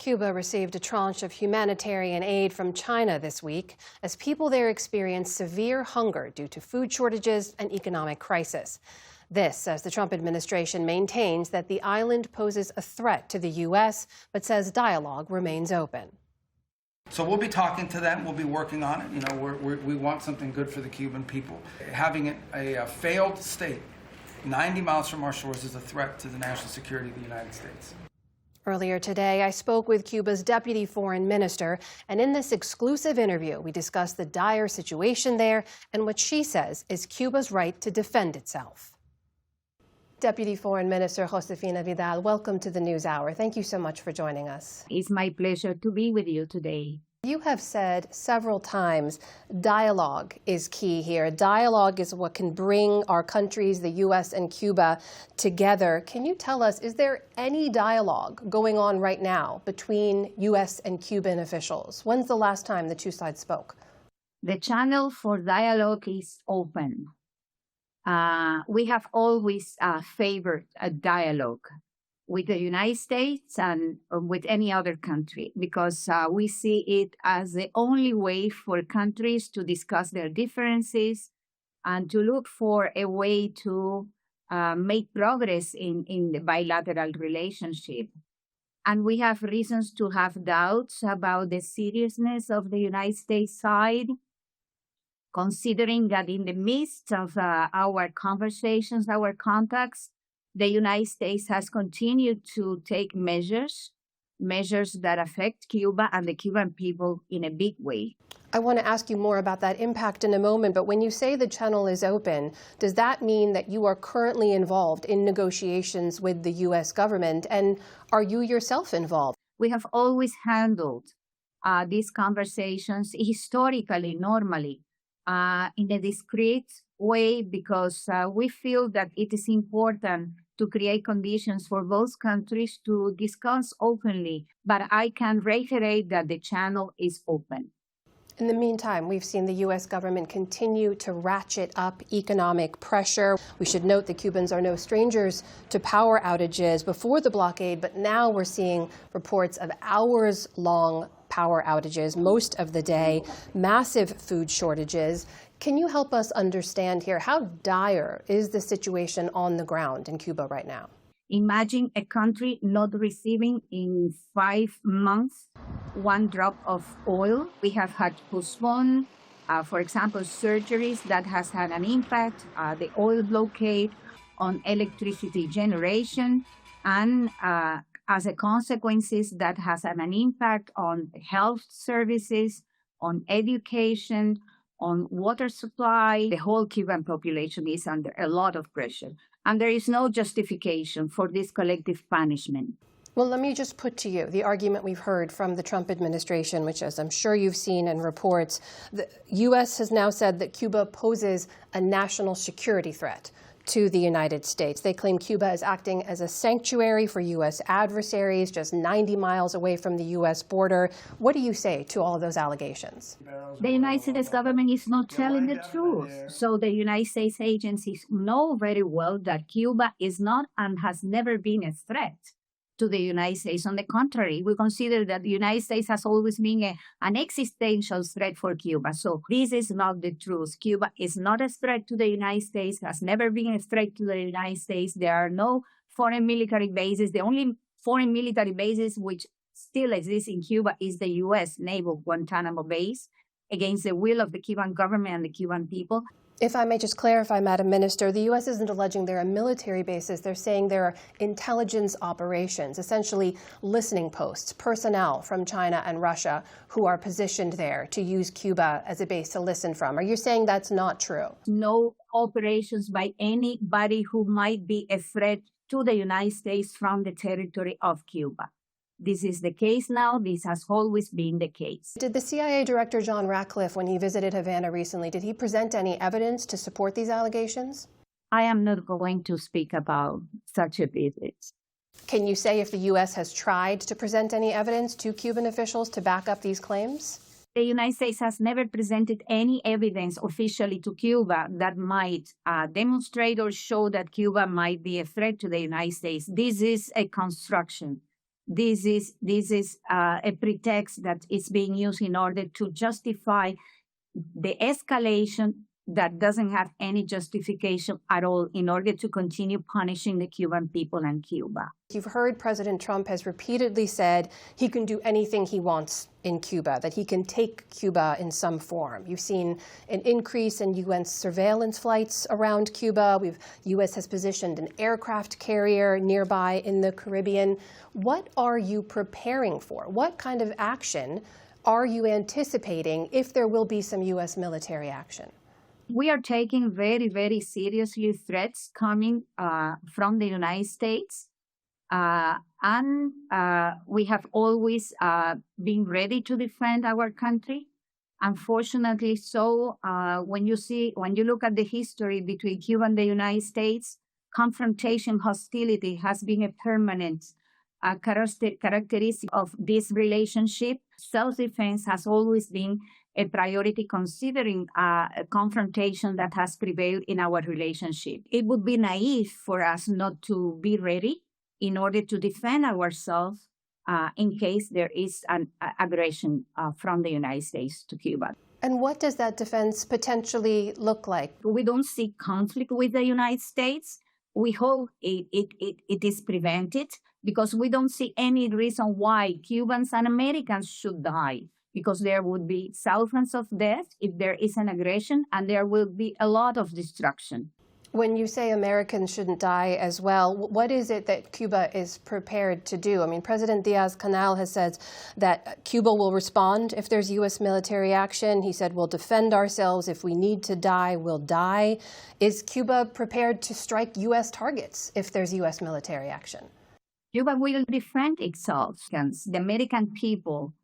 Cuba received a tranche of humanitarian aid from China this week as people there experience severe hunger due to food shortages and economic crisis. This as the Trump administration maintains that the island poses a threat to the U.S., but says dialogue remains open. So we'll be talking to them. We'll be working on it. You know, we want something good for the Cuban people. Having a failed state 90 miles from our shores is a threat to the national security of the United States. Earlier today, I spoke with Cuba's deputy foreign minister, and in this exclusive interview, we discussed the dire situation there and what she says is Cuba's right to defend itself. Deputy Foreign Minister Josefina Vidal, welcome to the News Hour. Thank you so much for joining us. It's my pleasure to be with you today. You have said several times dialogue is key here. Dialogue is what can bring our countries, the U.S. and Cuba, together. Can you tell us, is there any dialogue going on right now between U.S. and Cuban officials? When's the last time the two sides spoke? The channel for dialogue is open. We have always favored a dialogue with the United States and with any other country, because we see it as the only way for countries to discuss their differences and to look for a way to make progress in the bilateral relationship. And we have reasons to have doubts about the seriousness of the United States side, considering that in the midst of our conversations, our contacts, the United States has continued to take measures that affect Cuba and the Cuban people in a big way. I want to ask you more about that impact in a moment, but when you say the channel is open, does that mean that you are currently involved in negotiations with the U.S. government, and are you yourself involved? We have always handled these conversations historically, normally, in a discreet way, because we feel that it is important to create conditions for both countries to discuss openly. But I can reiterate that the channel is open. In the meantime, we've seen the U.S. government continue to ratchet up economic pressure. We should note the Cubans are no strangers to power outages before the blockade, but now we're seeing reports of hours-long power outages most of the day, massive food shortages. Can you help us understand here, how dire is the situation on the ground in Cuba right now? Imagine a country not receiving in 5 months 1 drop of oil. We have had to postpone, for example, surgeries that has had an impact, the oil blockade on electricity generation, and as a consequences that has had an impact on health services, on education, on water supply. The whole Cuban population is under a lot of pressure, and there is no justification for this collective punishment. Well, let me just put to you the argument we've heard from the Trump administration, which, as I'm sure you've seen in reports, the U.S. has now said that Cuba poses a national security threat to the United States. They claim Cuba is acting as a sanctuary for U.S. adversaries just 90 miles away from the U.S. border. What do you say to all of those allegations? The United States government is not telling the truth. So the United States agencies know very well that Cuba is not and has never been a threat to the United States. On the contrary, we consider that the United States has always been an existential threat for Cuba. So this is not the truth. Cuba is not a threat to the United States, has never been a threat to the United States. There are no foreign military bases. The only foreign military bases which still exist in Cuba is the U.S. Naval Guantanamo base, against the will of the Cuban government and the Cuban people. If I may just clarify, Madam Minister, the U.S. isn't alleging there are military bases. They're saying there are intelligence operations, essentially listening posts, personnel from China and Russia who are positioned there to use Cuba as a base to listen from. Are you saying that's not true? No operations by anybody who might be a threat to the United States from the territory of Cuba. This is the case now. This has always been the case. Did the CIA Director John Ratcliffe, when he visited Havana recently, did he present any evidence to support these allegations? I am not going to speak about such a visit. Can you say if the U.S. has tried to present any evidence to Cuban officials to back up these claims? The United States has never presented any evidence officially to Cuba that might demonstrate or show that Cuba might be a threat to the United States. This is a construction. this is a pretext that is being used in order to justify the escalation that doesn't have any justification at all in order to continue punishing the Cuban people and Cuba. You've heard President Trump has repeatedly said he can do anything he wants in Cuba, that he can take Cuba in some form. You've seen an increase in UN surveillance flights around Cuba. U.S. has positioned an aircraft carrier nearby in the Caribbean. What are you preparing for? What kind of action are you anticipating if there will be some U.S. military action? We are taking very, very seriously threats coming from the United States. And we have always been ready to defend our country. Unfortunately, so when you look at the history between Cuba and the United States, confrontation, hostility has been a permanent characteristic of this relationship. Self-defense has always been a priority, considering a confrontation that has prevailed in our relationship. It would be naive for us not to be ready in order to defend ourselves in case there is an aggression from the United States to Cuba. And what does that defense potentially look like? We don't see conflict with the United States. We hope it is prevented, because we don't see any reason why Cubans and Americans should die, because there would be thousands of deaths if there is an aggression, and there will be a lot of destruction. When you say Americans shouldn't die as well, what is it that Cuba is prepared to do? I mean, President Diaz-Canel has said that Cuba will respond if there's U.S. military action. He said, we'll defend ourselves. If we need to die, we'll die. Is Cuba prepared to strike U.S. targets if there's U.S. military action? Cuba will defend itself against the American people,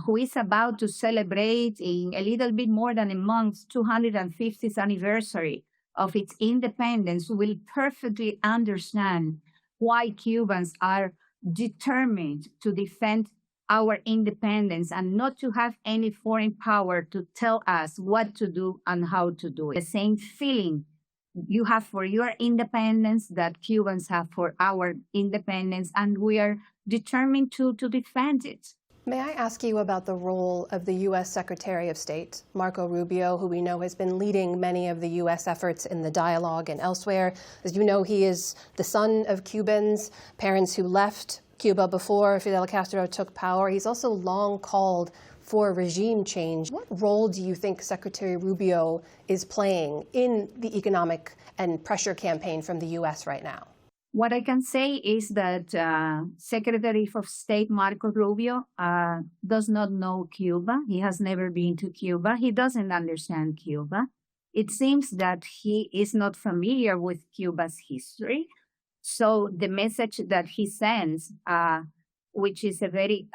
who is about to celebrate in a little bit more than a month, 250th anniversary of its independence, will perfectly understand why Cubans are determined to defend our independence and not to have any foreign power to tell us what to do and how to do it. The same feeling you have for your independence that Cubans have for our independence, and we are determined to defend it. May I ask you about the role of the U.S. Secretary of State, Marco Rubio, who we know has been leading many of the U.S. efforts in the dialogue and elsewhere. As you know, he is the son of Cubans, parents who left Cuba before Fidel Castro took power. He's also long called for regime change. What role do you think Secretary Rubio is playing in the economic and pressure campaign from the U.S. right now? What I can say is that Secretary of State Marco Rubio does not know Cuba. He has never been to Cuba. He doesn't understand Cuba. It seems that he is not familiar with Cuba's history. So the message that he sends, which is a very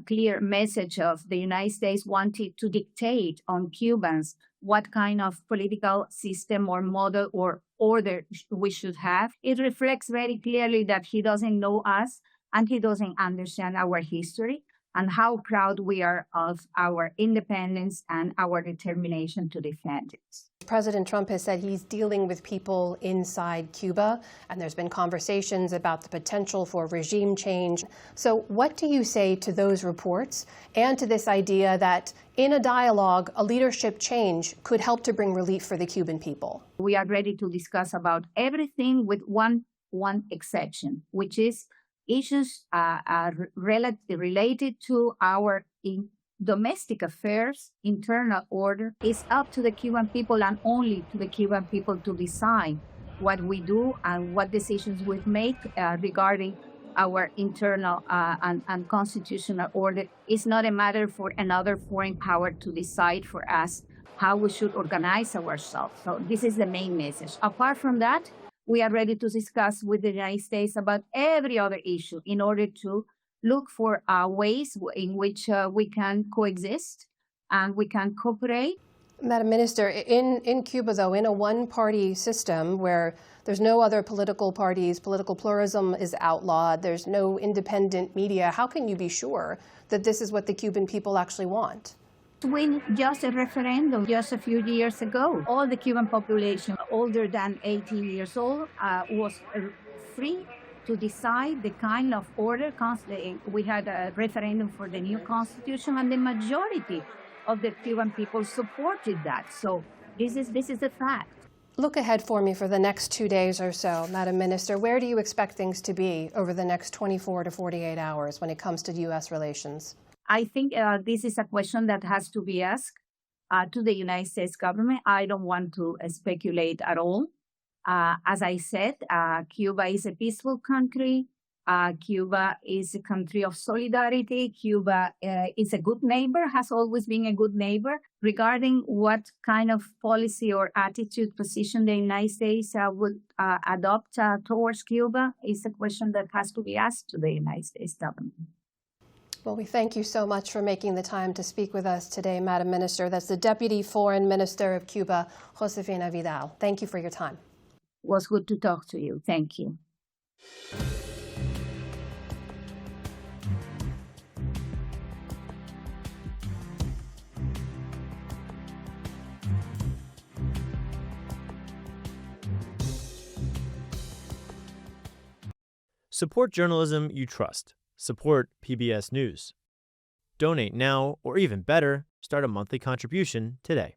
clear message of the United States wanting to dictate on Cubans what kind of political system or model or order we should have. It reflects very clearly that he doesn't know us and he doesn't understand our history and how proud we are of our independence and our determination to defend it. President Trump has said he's dealing with people inside Cuba, and there's been conversations about the potential for regime change. So what do you say to those reports and to this idea that in a dialogue, a leadership change could help to bring relief for the Cuban people? We are ready to discuss about everything with one exception, which is issues related to our domestic affairs, internal order. Is up to the Cuban people and only to the Cuban people to decide what we do and what decisions we make regarding our internal and constitutional order. It's not a matter for another foreign power to decide for us how we should organize ourselves. So this is the main message. Apart from that, we are ready to discuss with the United States about every other issue in order to look for ways in which we can coexist and we can cooperate. Madam Minister, in Cuba, though, in a one-party system where there's no other political parties, political pluralism is outlawed, there's no independent media, how can you be sure that this is what the Cuban people actually want? When just a referendum just a few years ago, all the Cuban population older than 18 years old was free to decide the kind of order. We had a referendum for the new constitution, and the majority of the Cuban people supported that. So this is a fact. Look ahead for me for the next 2 days or so, Madam Minister. Where do you expect things to be over the next 24 to 48 hours when it comes to U.S. relations? I think this is a question that has to be asked to the United States government. I don't want to speculate at all. As I said, Cuba is a peaceful country. Cuba is a country of solidarity. Cuba is a good neighbor, has always been a good neighbor. Regarding what kind of policy or attitude position the United States would adopt towards Cuba is a question that has to be asked to the United States government. Well, we thank you so much for making the time to speak with us today, Madam Minister. That's the Deputy Foreign Minister of Cuba, Josefina Vidal. Thank you for your time. It was good to talk to you. Thank you. Support journalism you trust. Support PBS News. Donate now, or even better, start a monthly contribution today.